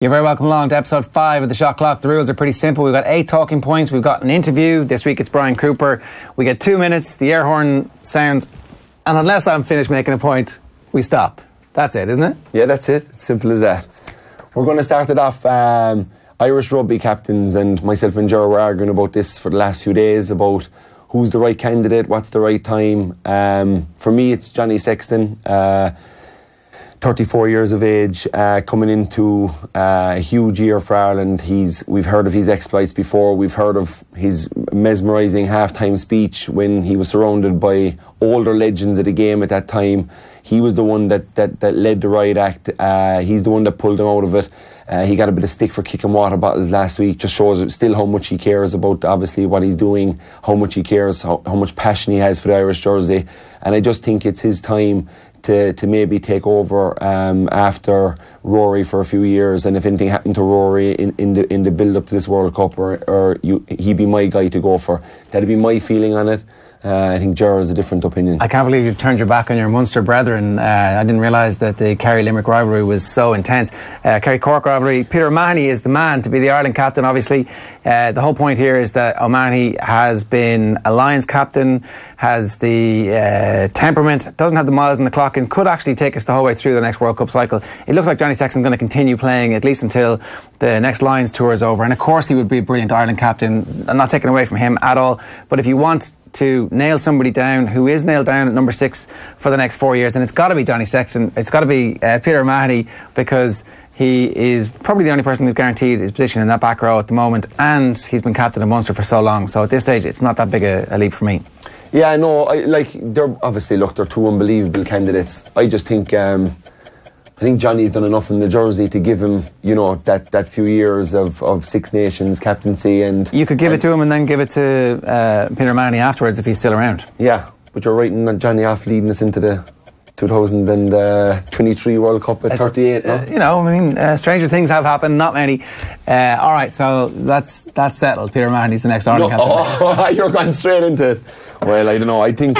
You're very welcome along to episode 5 of the Shot Clock. The rules are pretty simple. We've got 8 talking points. We've got an interview. This week it's Brian Cooper. We get 2 minutes. The air horn sounds. And unless I'm finished making a point, we stop. That's it, isn't it? Yeah, that's it. It's simple as that. We're going to start it off. Irish rugby captains and myself and Ger were arguing about this for the last few days about who's the right candidate, what's the right time. For me, it's Johnny Sexton. 34 years of age, coming into a huge year for Ireland. We've heard of his exploits before. We've heard of his mesmerising half-time speech when he was surrounded by older legends of the game at that time. He was the one that led the riot act. He's the one that pulled him out of it. He got a bit of stick for kicking water bottles last week. Just shows still how much he cares about obviously what he's doing, how much he cares, how much passion he has for the Irish jersey. And I just think it's his time to maybe take over after Rory for a few years, and if anything happened to Rory in the build up to this World Cup, he'd be my guy to go for. That'd be my feeling on it. I think Ger has a different opinion. I can't believe you've turned your back on your Munster brethren. I didn't realise that the Kerry-Limerick rivalry was so intense. Kerry-Cork rivalry. Peter O'Mahony is the man to be the Ireland captain, obviously. The whole point here is that O'Mahony has been a Lions captain, has the temperament, doesn't have the miles on the clock, and could actually take us the whole way through the next World Cup cycle. It looks like Johnny Sexton's going to continue playing at least until the next Lions tour is over. And of course he would be a brilliant Ireland captain. I'm not taking away from him at all. But if you want to nail somebody down who is nailed down at number 6 for the next 4 years, and it's got to be Johnny Sexton, it's got to be Peter O'Mahony, because he is probably the only person who's guaranteed his position in that back row at the moment, and he's been captain of Munster for so long. So at this stage it's not that big a leap for me. Yeah, no, they're 2 unbelievable candidates. I just think I think Johnny's done enough in the jersey to give him, that few years of Six Nations captaincy. And you could give it to him and then give it to Peter O'Mahony afterwards if he's still around. Yeah, but you're writing Johnny off leading us into the 2023 World Cup at 38, no? Stranger things have happened, not many. All right, so that's settled. Peter O'Mahony's the next Ireland captain. Oh, you're going straight into it. Well, I don't know. I think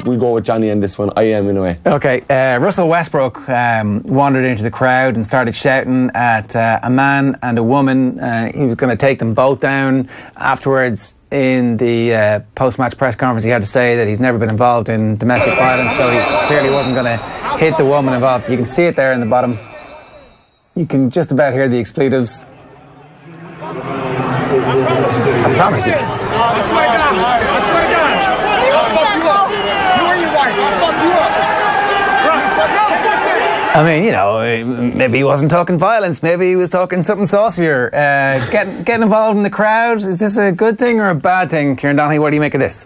we'll go with Johnny on this one. I am, in a way. Okay, Russell Westbrook wandered into the crowd and started shouting at a man and a woman. He was going to take them both down. Afterwards, in the post-match press conference, he had to say that he's never been involved in domestic violence, so he clearly wasn't going to hit the woman involved. You can see it there in the bottom. You can just about hear the expletives. I promise you. I swear to God. I'll fuck you up. You and your wife. I'll fuck you up. I mean, maybe he wasn't talking violence. Maybe he was talking something saucier. Getting involved in the crowd, is this a good thing or a bad thing? Kieran Donaghy, what do you make of this?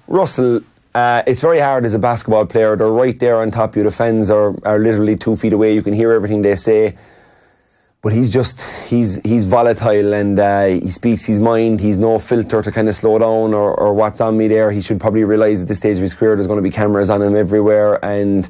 Russell, it's very hard as a basketball player. They're right there on top of you. The fans are literally 2 feet away. You can hear everything they say. But he's volatile, and he speaks his mind. He's no filter to kind of slow down or what's on me there. He should probably realise at this stage of his career there's going to be cameras on him everywhere, and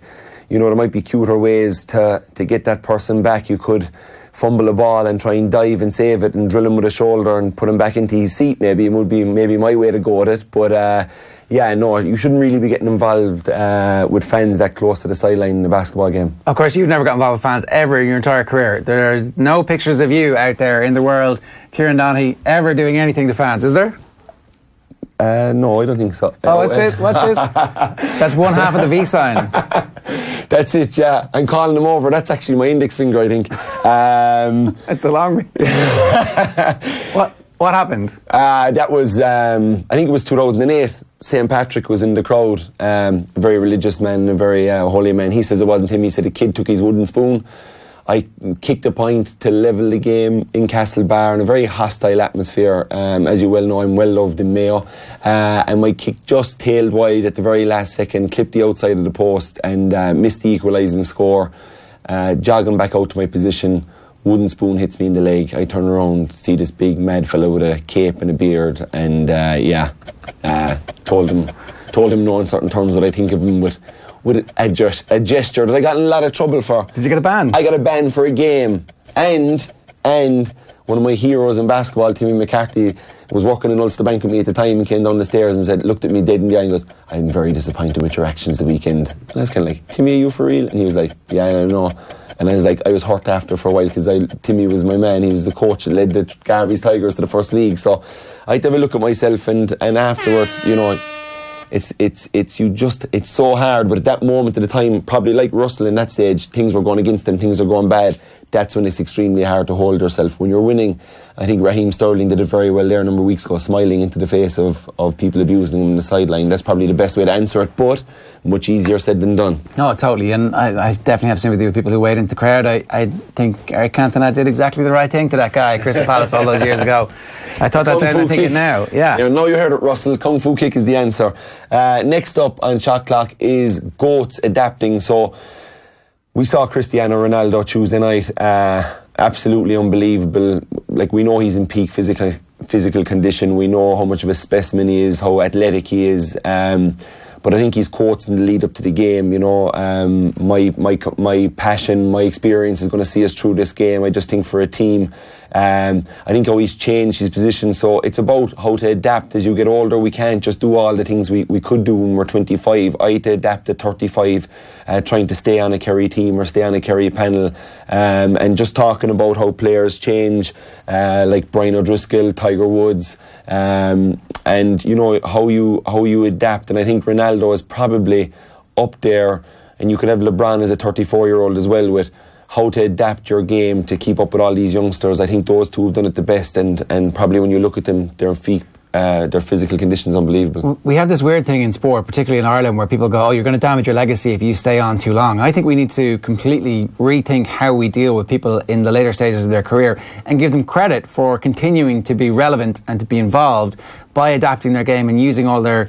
there might be cuter ways to get that person back. You could fumble a ball and try and dive and save it and drill him with a shoulder and put him back into his seat. Maybe it would be my way to go at it. But you shouldn't really be getting involved with fans that close to the sideline in a basketball game. Of course, you've never got involved with fans ever in your entire career. There's no pictures of you out there in the world, Kieran Donaghy, ever doing anything to fans, is there? No, I don't think so. Oh, what's this? That's one half of the V sign. That's it, yeah. I'm calling them over. That's actually my index finger, I think. It's a long way. What happened? That was, I think it was 2008. St. Patrick was in the crowd. A very religious man, a very holy man. He says it wasn't him. He said a kid took his wooden spoon. I kicked a point to level the game in Castlebar in a very hostile atmosphere. As you well know, I'm well loved in Mayo. And my kick just tailed wide at the very last second, clipped the outside of the post and missed the equalising score. Jogging back out to my position, wooden spoon hits me in the leg. I turn around, see this big mad fellow with a cape and a beard, and told him no in certain terms that I think of him with a gesture that I got in a lot of trouble for. Did you get a ban? I got a ban for a game. And one of my heroes in basketball, Timmy McCarthy, was working in Ulster Bank with me at the time and came down the stairs and looked at me dead in the eye and goes, I'm very disappointed with your actions the weekend. And I was kind of like, Timmy, are you for real? And he was like, yeah, I don't know. And I was like, I was hurt after for a while because Timmy was my man. He was the coach that led the Garvey's Tigers to the first league. So I had to have a look at myself and afterward, you know, it's so hard. But at that moment of the time, probably like Russell in that stage, things were going against him, things are going bad. That's when it's extremely hard to hold yourself. When you're winning, I think Raheem Sterling did it very well there a number of weeks ago, smiling into the face of people abusing him on the sideline. That's probably the best way to answer it, but much easier said than done. No, totally, and I definitely have sympathy with people who wade into the crowd. I think Eric Cantona did exactly the right thing to that guy, Crystal Palace, all those years ago. I thought that then, I think it now. Yeah. Now you heard it, Russell. Kung Fu kick is the answer. Next up on Shot Clock is GOATs adapting. So we saw Cristiano Ronaldo Tuesday night. Absolutely unbelievable. Like, we know he's in peak physical condition. We know how much of a specimen he is, how athletic he is. But I think his quotes in the lead up to the game, you know, my passion, my experience is going to see us through this game. I just think for a team, I think how he's changed his position. So it's about how to adapt as you get older. We can't just do all the things we could do when we're 25. I had to adapt at 35, trying to stay on a Kerry team or stay on a Kerry panel. And just talking about how players change, like Brian O'Driscoll, Tiger Woods, and you know how you adapt. And I think Ronaldo is probably up there, and you could have LeBron as a 34-year-old as well, with how to adapt your game to keep up with all these youngsters. I think those two have done it the best, and probably when you look at them, their physical condition is unbelievable. We have this weird thing in sport, particularly in Ireland, where people go, oh, you're going to damage your legacy if you stay on too long. I think we need to completely rethink how we deal with people in the later stages of their career and give them credit for continuing to be relevant and to be involved by adapting their game and using all their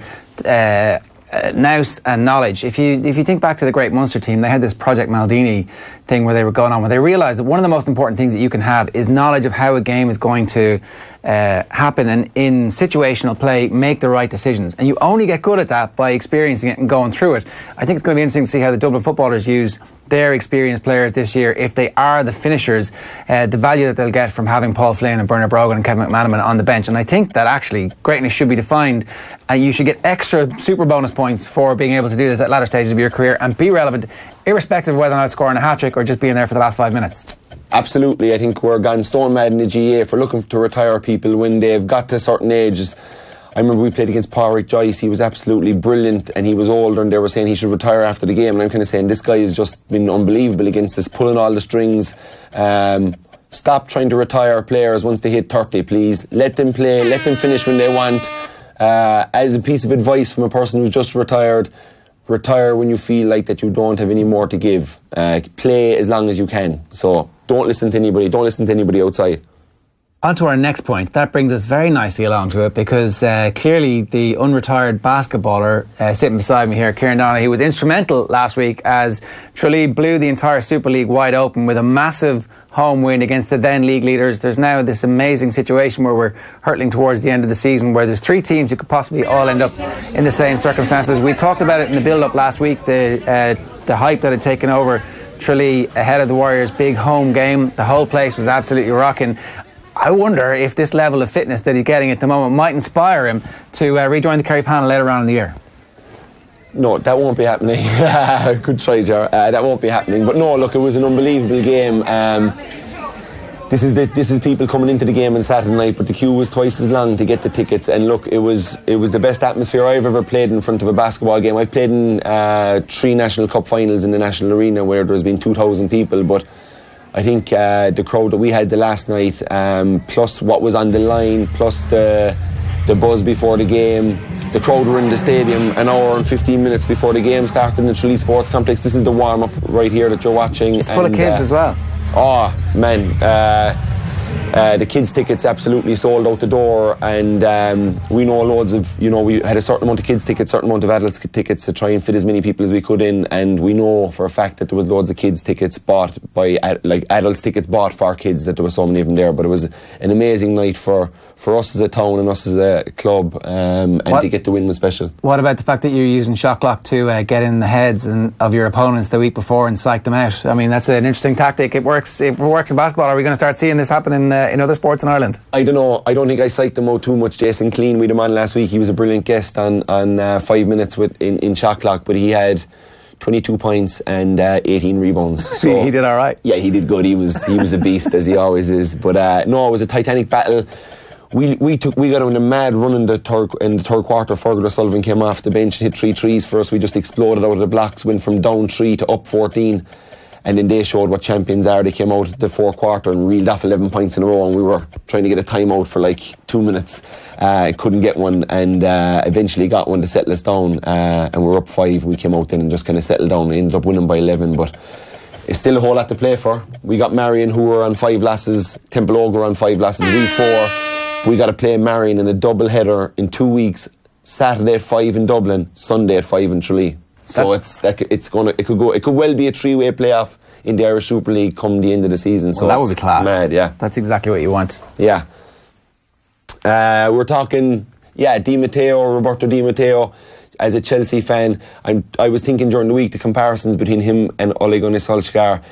nous and knowledge. If you think back to the great Munster team, they had this Project Maldini thing where they were going on, where they realised that one of the most important things that you can have is knowledge of how a game is going to happen, and in situational play make the right decisions, and you only get good at that by experiencing it and going through it. I think it's going to be interesting to see how the Dublin footballers use their experienced players this year, if they are the finishers, the value that they'll get from having Paul Flynn and Bernard Brogan and Kevin McManaman on the bench. And I think that actually greatness should be defined, and you should get extra super bonus points for being able to do this at latter stages of your career and be relevant, irrespective of whether or not scoring a hat-trick or just being there for the last 5 minutes. Absolutely. I think we're gone stone mad in the GA for looking to retire people when they've got to certain ages. I remember we played against Pádraig Joyce. He was absolutely brilliant, and he was older, and they were saying he should retire after the game, and I'm kind of saying this guy has just been unbelievable against us, pulling all the strings. Stop trying to retire players once they hit 30, please. Let them play, let them finish when they want. As a piece of advice from a person who's just retired, retire when you feel like that you don't have any more to give. Play as long as you can. So don't listen to anybody outside. On to our next point. That brings us very nicely along to it, because clearly the unretired basketballer sitting beside me here, Kieran Donaghy, was instrumental last week as Tralee blew the entire Super League wide open with a massive home win against the then league leaders. There's now this amazing situation where we're hurtling towards the end of the season, where there's 3 teams who could possibly all end up in the same circumstances. We talked about it in the build-up last week, the hype that had taken over Tralee ahead of the Warriors' big home game. The whole place was absolutely rocking. I wonder if this level of fitness that he's getting at the moment might inspire him to rejoin the Kerry panel later on in the year. No, that won't be happening. Good try, Ger. That won't be happening. But no, look, it was an unbelievable game. This is people coming into the game on Saturday night, but the queue was twice as long to get the tickets. And look, it was the best atmosphere I've ever played in front of a basketball game. I've played in 3 National Cup finals in the National Arena where there's been 2,000 people, but I think the crowd that we had the last night, plus what was on the line, plus the buzz before the game, the crowd were in the stadium an hour and 15 minutes before the game started in the Tralee Sports Complex. This is the warm-up right here that you're watching. It's full of kids as well. Oh, man. The kids' tickets absolutely sold out the door, and we know loads of, we had a certain amount of kids' tickets, certain amount of adults' tickets to try and fit as many people as we could in, and we know for a fact that there was loads of kids' tickets bought by, adults' tickets bought for kids, that there were so many of them there. But it was an amazing night for us as a town and us as a club, and to get the win was special. What about the fact that you're using shotclock to get in the heads of your opponents the week before and psych them out? I mean, that's an interesting tactic. It works in basketball. Are we going to start seeing this happen in in other sports in Ireland? I don't know. I don't think I psyched him out too much. Jason Clean, we had him on last week. He was a brilliant guest on 5 minutes in shotclock, but he had 22 points and 18 rebounds. So he did all right. Yeah, he did good. He was a beast, as he always is. But no, it was a titanic battle. We got on a mad run in the third quarter. Fergal O'Sullivan came off the bench and hit 3 threes for us. We just exploded out of the blocks, went from down 3 to up 14. And then they showed what champions are. They came out at the fourth quarter and reeled off 11 points in a row, and we were trying to get a timeout for like 2 minutes. Couldn't get one, and eventually got one to settle us down, and we were up 5. We came out then and just kind of settled down. We ended up winning by 11, but it's still a whole lot to play for. We got Marion, who were on 5 losses, Temple Ogue were on 5 losses, we 4. We got to play Marion in a double header in 2 weeks, Saturday at 5 in Dublin, Sunday at 5 in Tralee. So it could well be a 3-way playoff in the Irish Super League come the end of the season. So that would be class. Mad, yeah. That's exactly what you want. Yeah. We're talking, Di Matteo, Roberto Di Matteo. As a Chelsea fan, I was thinking during the week the comparisons between him and Ole Gunnar Solskjaer.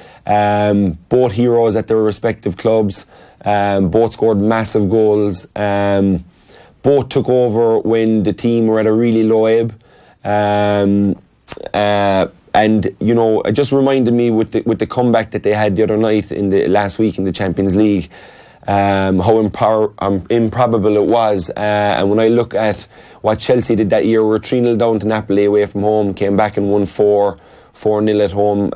Both heroes at their respective clubs. Both scored massive goals. Both took over when the team were at a really low ebb. And you know, it just reminded me with the comeback that they had the other night in the last week in the Champions League, how improbable it was. And when I look at what Chelsea did that year, we were 3-0 down to Napoli away from home, came back and won 4-0 at home.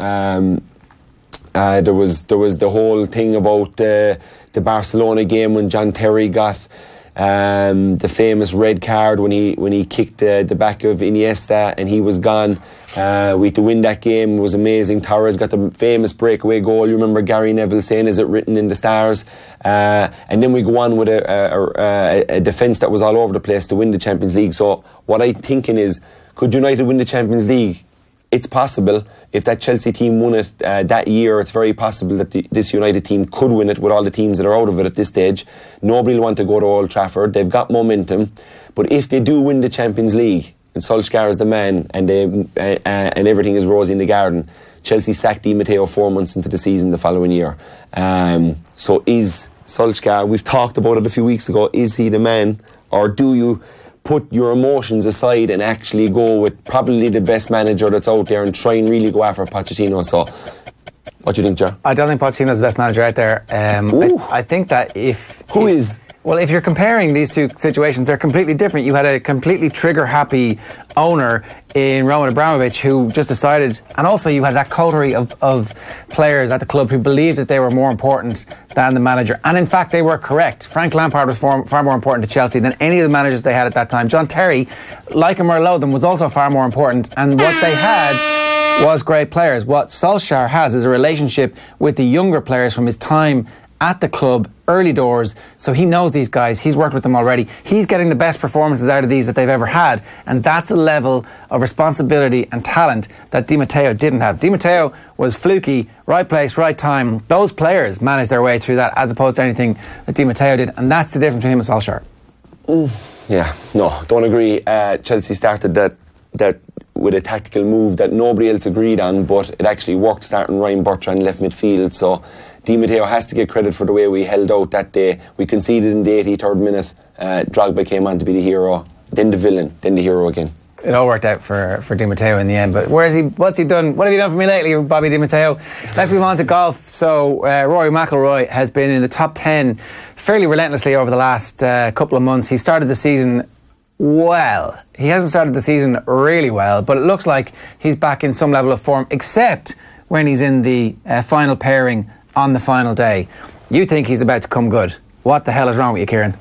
There was the whole thing about the Barcelona game when John Terry got the famous red card when he kicked the back of Iniesta and he was gone. We had to win that game. It was amazing. Torres got the famous breakaway goal. You remember Gary Neville saying, "Is it written in the stars?" And then we go on with a defence that was all over the place to win the Champions League. So what I'm thinking is, could United win the Champions League? It's possible. If that Chelsea team won it that year, it's very possible that this United team could win it with all the teams that are out of it at this stage. Nobody will want to go to Old Trafford. They've got momentum. But if they do win the Champions League, and Solskjaer is the man, and everything is rosy in the garden, Chelsea sacked Di Matteo 4 months into the season the following year. So is Solskjaer, we've talked about it a few weeks ago, is he the man, or do you put your emotions aside and actually go with probably the best manager that's out there and try and really go after Pochettino? So what do you think, Ger? I don't think Pochettino's the best manager out there. I think that if you're comparing these two situations, they're completely different. You had a completely trigger-happy owner in Roman Abramovich who just decided, and also you had that coterie of players at the club who believed that they were more important than the manager. And in fact, they were correct. Frank Lampard was far more important to Chelsea than any of the managers they had at that time. John Terry, like him or loathe him, was also far more important. And what they had was great players. What Solskjaer has is a relationship with the younger players from his time at the club, early doors, so he knows these guys, he's worked with them already, he's getting the best performances out of these that they've ever had, and that's a level of responsibility and talent that Di Matteo didn't have. Di Matteo was fluky, right place, right time. Those players managed their way through that as opposed to anything that Di Matteo did, and that's the difference between him and Solskjaer. Yeah, no, don't agree. Chelsea started that with a tactical move that nobody else agreed on, but it actually worked, starting Ryan Bertrand left midfield. So Di Matteo has to get credit for the way we held out that day. We conceded in the 83rd minute. Drogba came on to be the hero, then the villain, then the hero again. It all worked out for Di Matteo in the end. But where's he? What's he done? What have you done for me lately, Bobby Di Matteo? Let's move on to golf. So Rory McIlroy has been in the top 10 fairly relentlessly over the last couple of months. He started the season well. He hasn't started the season really well, but it looks like he's back in some level of form, except when he's in the final pairing on the final day. You think he's about to come good. What the hell is wrong with you, Kieran?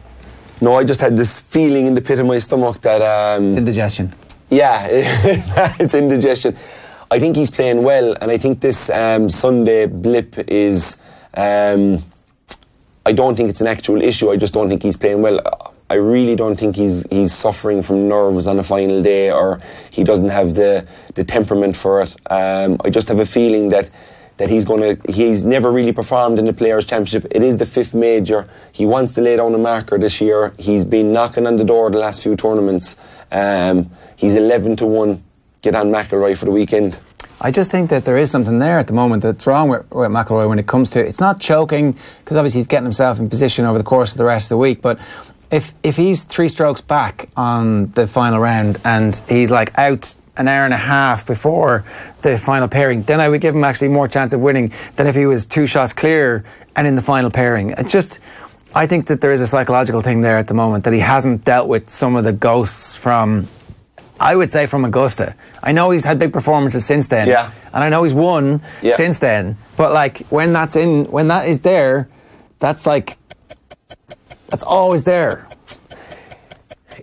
No, I just had this feeling in the pit of my stomach that... it's indigestion. Yeah, it's indigestion. I think he's playing well, and I think this Sunday blip is... I don't think it's an actual issue. I just don't think he's playing well. I really don't think he's suffering from nerves on a final day, or he doesn't have the temperament for it. I just have a feeling that he's never really performed in the Players' Championship. It is the 5th major. He wants to lay down a marker this year. He's been knocking on the door the last few tournaments. He's 11-1. Get on McIlroy for the weekend. I just think that there is something there at the moment that's wrong with McIlroy when it comes to, it's not choking, because obviously he's getting himself in position over the course of the rest of the week, but if he's 3 strokes back on the final round and he's like out an hour and a half before the final pairing, then I would give him actually more chance of winning than if he was 2 shots clear and in the final pairing. It's just, I think that there is a psychological thing there at the moment, that he hasn't dealt with some of the ghosts from, I would say, from Augusta. I know he's had big performances since then, and I know he's won since then, but like when that is there, that's always there.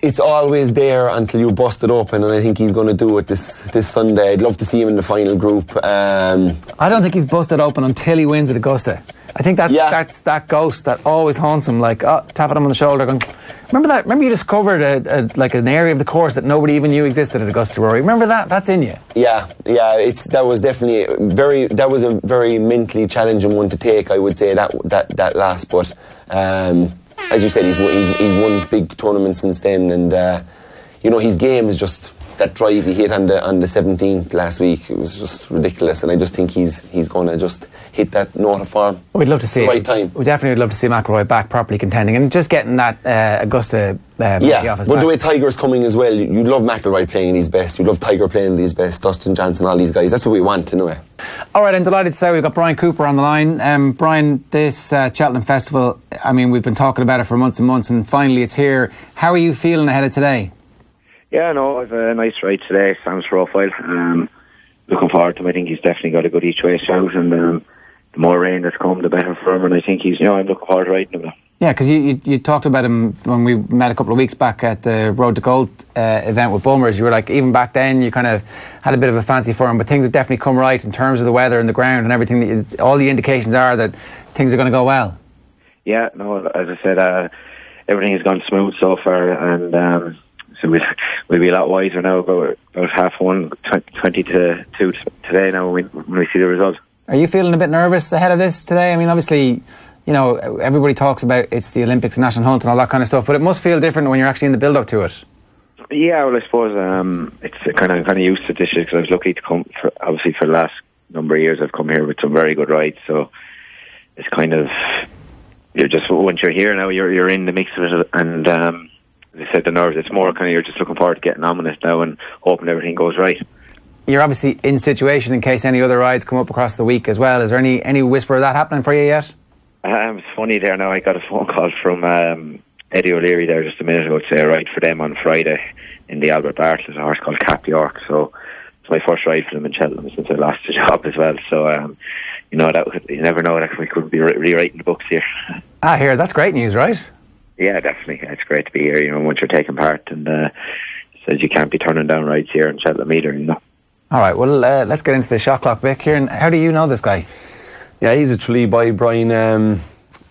It's always there until you bust it open, and I think he's going to do it this Sunday. I'd love to see him in the final group. I don't think he's busted open until he wins at Augusta. I think that's that ghost that always haunts him, like tapping him on the shoulder going, remember you discovered an area of the course that nobody even knew existed at Augusta, Rory? Remember that? That's in you. That was definitely that was a very mentally challenging one to take, I would say, that last, but as you said, he's won big tournaments since then, and his game is just that drive he hit on the 17th last week. It was just ridiculous, and I just think he's going to just hit that note of form. We'd love to see the right time. We definitely would love to see McIlroy back properly contending and just getting that Augusta off his back. But the way Tiger's coming as well, you'd love McIlroy playing at his best, you'd love Tiger playing at his best, Dustin Johnson, all these guys. That's what we want, anyway. Alright, I'm delighted to say we've got Brian Cooper on the line. Brian, this Cheltenham Festival, I mean, we've been talking about it for months and months, and finally it's here. How are you feeling ahead of today? Yeah, no, I've a nice ride today, Sam's profile. Looking forward to him. I think he's definitely got a good each way shout, and the more rain that's come, the better for him, and I think he's, I'm looking forward to riding him. Yeah, because you talked about him when we met a couple of weeks back at the Road to Gold event with Bulmers. You were like, even back then, you kind of had a bit of a fancy for him, but things have definitely come right in terms of the weather and the ground and everything. All the indications are that things are going to go well. Yeah, no, as I said, everything has gone smooth so far, and so we'll be a lot wiser now about 1:30, 20 to 2 today now when we see the result. Are you feeling a bit nervous ahead of this today? I mean, obviously, everybody talks about it's the Olympics, National Hunt and all that kind of stuff, but it must feel different when you're actually in the build-up to it. Yeah, well, I suppose it's kind of used to this year because I was lucky to come, for the last number of years I've come here with some very good rides, so it's kind of, you're just, once you're here now, you're in the mix of it, and as I said, the nerves, it's more kind of, you're just looking forward to getting on with it now and hoping everything goes right. You're obviously in situation in case any other rides come up across the week as well. Is there any whisper of that happening for you yet? It's funny there now, I got a phone call from Eddie O'Leary there just a minute ago to say a ride for them on Friday in the Albert Bartlett, a horse called Cap York, so it's my first ride for them in Cheltenham since I lost the job as well, so you never know that we could be rewriting the books here. Here, that's great news, right? Yeah, definitely. It's great to be here, once you're taking part, and says you can't be turning down rides here in Cheltenham either, Alright, well, let's get into the shot clock bit. Kieran, how do you know this guy? Yeah, he's a Tralee boy, Brian.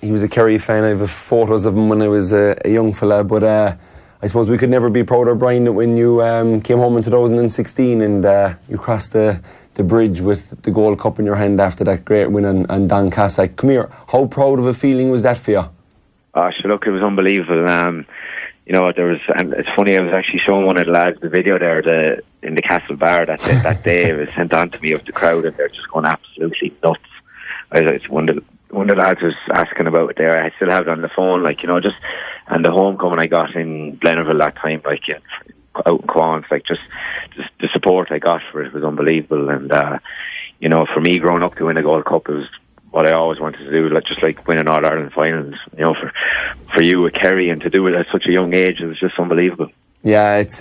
He was a Kerry fan. I have photos of him when I was a young fella, but I suppose we could never be prouder, Brian, that when you came home in 2016 and you crossed the bridge with the Gold Cup in your hand after that great win on Doncaster. Come here, how proud of a feeling was that for you? Look, it was unbelievable. There was, and it's funny, I was actually showing one of the lads the video there in the Castle Bar that day. It was sent on to me of the crowd, and they're just going absolutely nuts. One of the lads was asking about it there. I still have it on the phone, and the homecoming I got in Glenerville that time, out in Quans, just the support I got for it was unbelievable. And for me growing up to win a Gold Cup, it was what I always wanted to do, just like winning All Ireland finals. For you with Kerry, and to do it at such a young age, it was just unbelievable. Yeah, it's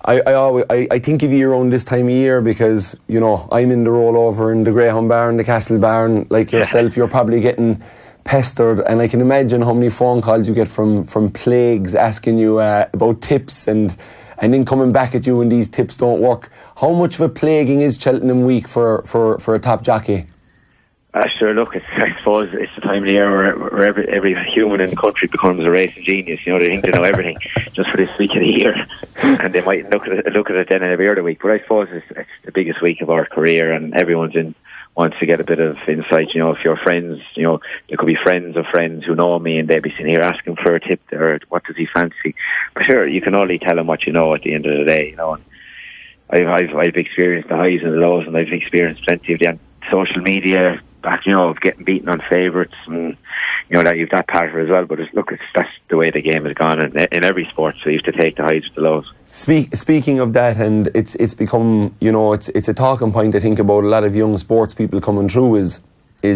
I think of you around this time of year because I'm in the rollover in the Greyhound Barn, the Castle Barn, like yourself. You're probably getting pestered, and I can imagine how many phone calls you get from plagues asking you about tips and then coming back at you when these tips don't work. How much of a plaguing is Cheltenham week for a top jockey? Sure, look, I suppose it's the time of the year where every human in the country becomes a racing genius. They think they know everything just for this week of the year, and they might look at it then every other week. But I suppose it's the biggest week of our career, and everyone's wants to get a bit of insight. If your friends, there could be friends of friends who know me, and they'd be sitting here asking for a tip there. What does he fancy? But sure, you can only tell them what you know at the end of the day. And I've experienced the highs and the lows, and I've experienced plenty of the social media back, of getting beaten on favourites, and that you've that part of it as well. But that's the way the game has gone in every sport. So you have to take the highs with the lows. Speaking of that, and it's become, it's a talking point I think about a lot of young sports people coming through is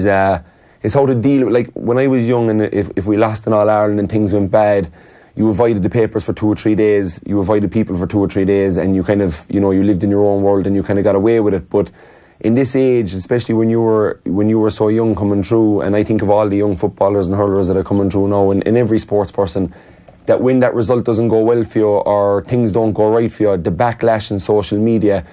how to deal with, like, when I was young, and if we lost in All Ireland and things went bad, you avoided the papers for 2 or 3 days, you avoided people for 2 or 3 days, and you kind of, you lived in your own world and you kind of got away with it. But in this age, especially when you were so young coming through, and I think of all the young footballers and hurlers that are coming through now, and every sports person, that when that result doesn't go well for you or things don't go right for you, the backlash in social media,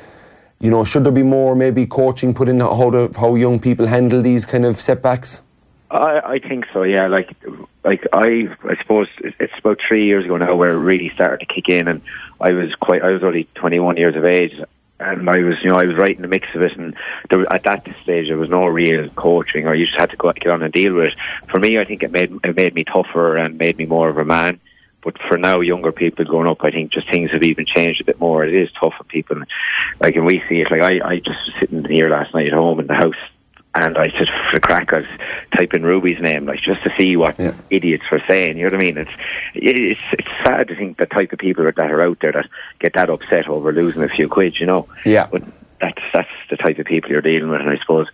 should there be more maybe coaching put in how young people handle these kind of setbacks? I think so, yeah. Like I suppose it's about 3 years ago now where it really started to kick in, and I was only 21 years of age, and I was right in the mix of it, and at that stage there was no real coaching, or you just had to get on and deal with it. For me, I think it made me tougher and made me more of a man. But for now, younger people growing up, I think just things have even changed a bit more. It is tough for people. Like, and we see it. Like, I just was sitting here last night at home in the house, and I said, for the crack, I was typing Ruby's name, like, just to see what idiots were saying. You know what I mean? It's sad to think the type of people that are out there that get that upset over losing a few quid. Yeah. But that's the type of people you're dealing with. And I suppose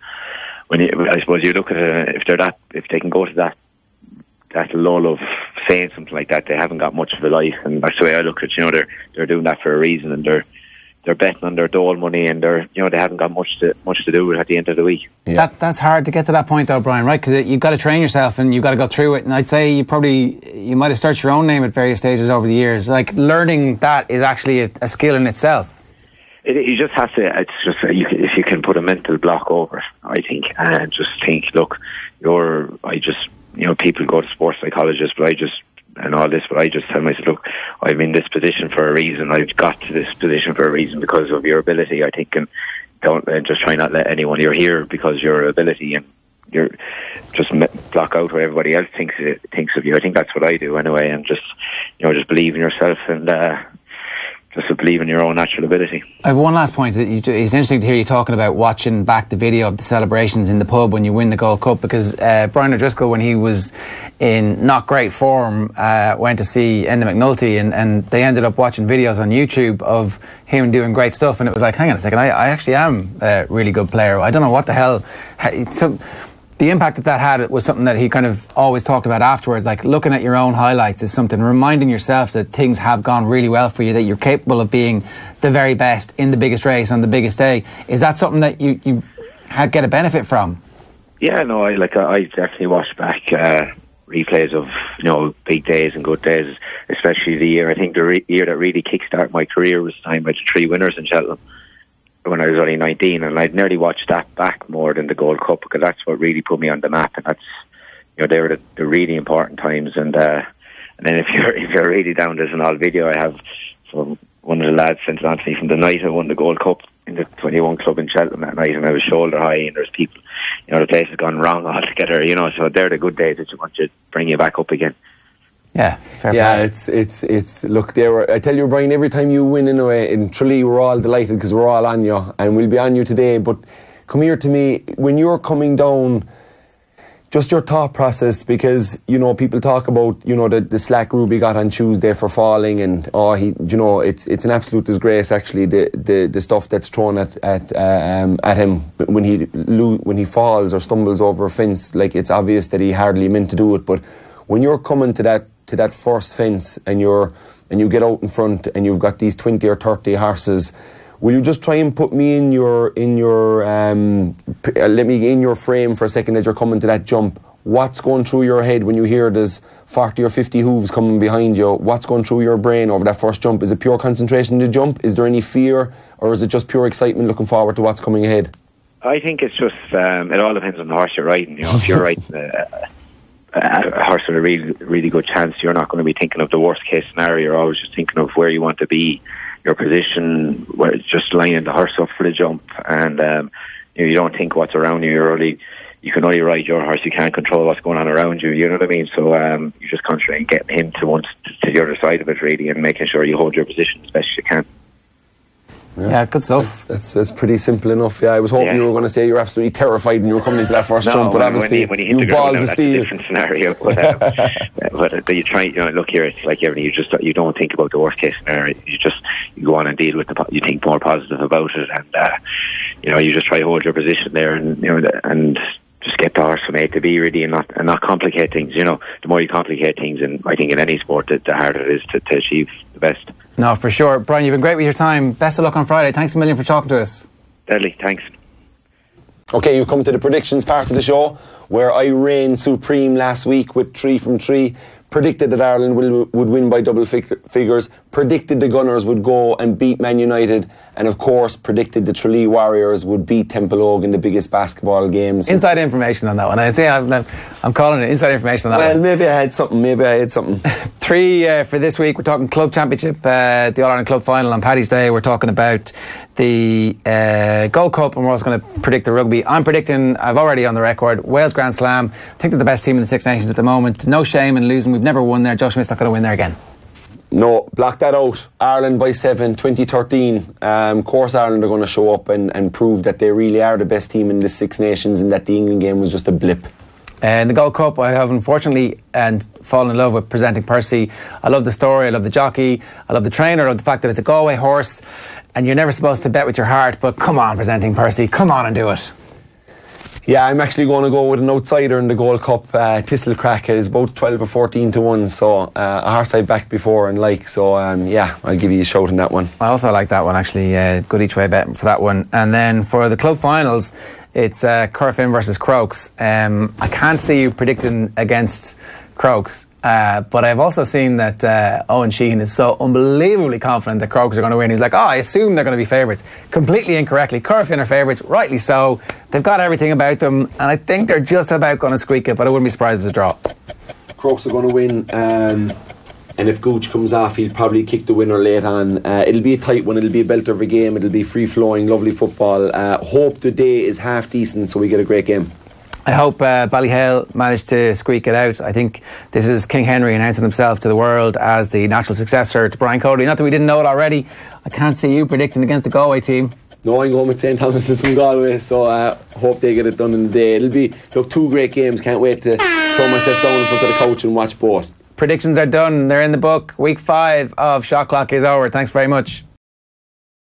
you look at it, if they can go to that lull of saying something like that, they haven't got much of a life, and that's the way I look at it. They're doing that for a reason, and they're betting on their dole money, and they haven't got much to do with it at the end of the week. Yeah. That's hard to get to that point though, Brian, right? Because you've got to train yourself and you've got to go through it. And I'd say you might have searched your own name at various stages over the years. Like, learning that is actually a skill in itself. You just have to. It's just if you can put a mental block over it, I think, and just think, look, people go to sports psychologists, but I just tell myself, look, I'm in this position for a reason. I've got to this position for a reason because of your ability, I think, and just try not let anyone. You're here because of your ability, and you're just block out what everybody else thinks of you. I think that's what I do anyway, and just believe in yourself and just believe in your own natural ability. I have one last point. It's interesting to hear you talking about watching back the video of the celebrations in the pub when you win the Gold Cup, because Brian O'Driscoll, when he was in not great form, went to see Enda McNulty, and they ended up watching videos on YouTube of him doing great stuff, and it was like, hang on a second, I actually am a really good player. I don't know what the hell. So the impact that had was something that he kind of always talked about afterwards, like looking at your own highlights is something, reminding yourself that things have gone really well for you, that you're capable of being the very best in the biggest race on the biggest day. Is that something that you get a benefit from? Yeah, no, I definitely watched back replays of big days and good days, especially the year. I think the year that really kickstarted my career was the time I had 3 winners in Cheltenham when I was only 19, and I'd nearly watched that back more than the Gold Cup, because that's what really put me on the map, and that's they were the really important times. And then if you're really down, there's an old video I have from one of the lads sent it on to me from the night I won the Gold Cup in the 21 club in Cheltenham that night, and I was shoulder high, and there's people, the place has gone wrong altogether, so they're the good days that you want to bring you back up again. Yeah, fair play. It's look, I tell you, Brian, every time you win in Tralee, we're all delighted because we're all on you, and we'll be on you today. But come here to me, when you're coming down, just your thought process, because people talk about the slack Ruby got on Tuesday for falling, and it's an absolute disgrace actually, the stuff that's thrown at him when he falls or stumbles over a fence. Like, it's obvious that he hardly meant to do it, but when you're coming to that first fence and you get out in front and you've got these 20 or 30 horses, will you just try and put me in your let me in your frame for a second as you're coming to that jump? What's going through your head when you hear there's 40 or 50 hooves coming behind you? What's going through your brain over that first jump? Is it pure concentration to jump? Is there any fear, or is it just pure excitement looking forward to what's coming ahead? I think it's just it all depends on the horse you're riding. If you're riding a horse with a really, really good chance, you're not going to be thinking of the worst case scenario. You're always just thinking of where you want to be, your position, where just lining the horse up for the jump, and you don't think what's around you. You can only ride your horse. You can't control what's going on around you. You know what I mean? So you just concentrate on getting him to the other side of it, really, and making sure you hold your position as best as you can. Yeah, good stuff. That's pretty simple enough. Yeah, I was hoping you were going to say you're absolutely terrified when you were coming into that first jump, but obviously when you hit the ground, balls of that's steel. a different scenario. But you try, look here, it's like everything. You don't think about the worst case scenario. You go on and deal with you think more positive about it, and you just try to hold your position there, and just get the horse from A to B really, and not complicate things. The more you complicate things, and I think in any sport, the harder it is to achieve the best. No, for sure. Brian, you've been great with your time. Best of luck on Friday. Thanks a million for talking to us. Deadly, thanks. Okay, you've come to the predictions part of the show, where I reigned supreme last week with 3 from 3. Predicted that Ireland would win by double figures, predicted the Gunners would go and beat Man United, and of course predicted the Tralee Warriors would beat Temple Oak in the biggest basketball games. Inside information on that one. I'd say I'm calling it inside information on that one. Well, maybe I had something. 3 for this week. We're talking Club Championship, the All-Ireland Club Final on Paddy's Day. We're talking about the Gold Cup, and we're also going to predict the rugby. I'm predicting, I've already on the record, Wales Grand Slam. I think they're the best team in the Six Nations at the moment. No shame in losing. We've never won there. Joe Schmidt's not going to win there again. No, block that out. Ireland by 7, 2013. Of course Ireland are going to show up and prove that they really are the best team in the Six Nations, and that the England game was just a blip. In the Gold Cup, I have unfortunately fallen in love with presenting Percy. I love the story, I love the jockey, I love the trainer, I love the fact that it's a Galway horse, and you're never supposed to bet with your heart, but come on, presenting Percy, come on and do it. Yeah, I'm actually going to go with an outsider in the Gold Cup. Thistlecrack is about 12 or 14 to 1, so a horse I've backed before and so I'll give you a shout on that one. I also like that one actually, good each way bet for that one. And then for the club finals, it's Corfin versus Crokes. I can't see you predicting against Crokes, but I've also seen that Owen Sheehan is so unbelievably confident that Crokes are going to win. He's like, I assume they're going to be favourites. Completely incorrectly. Corfin are favourites, rightly so. They've got everything about them, and I think they're just about going to squeak it, but I wouldn't be surprised if it's a draw. Crokes are going to win, and if Gooch comes off, he'll probably kick the winner late on. It'll be a tight one, it'll be a belter of a game, it'll be free-flowing, lovely football. Hope the day is half decent so we get a great game. I hope Ballyhale managed to squeak it out. I think this is King Henry announcing himself to the world as the natural successor to Brian Cody. Not that we didn't know it already. I can't see you predicting against the Galway team. No, I'm going with St Thomas's from Galway, so hope they get it done in the day. It'll be 2 great games. Can't wait to throw myself down in front of the couch and watch both. Predictions are done. They're in the book. Week 5 of Shot Clock is over. Thanks very much.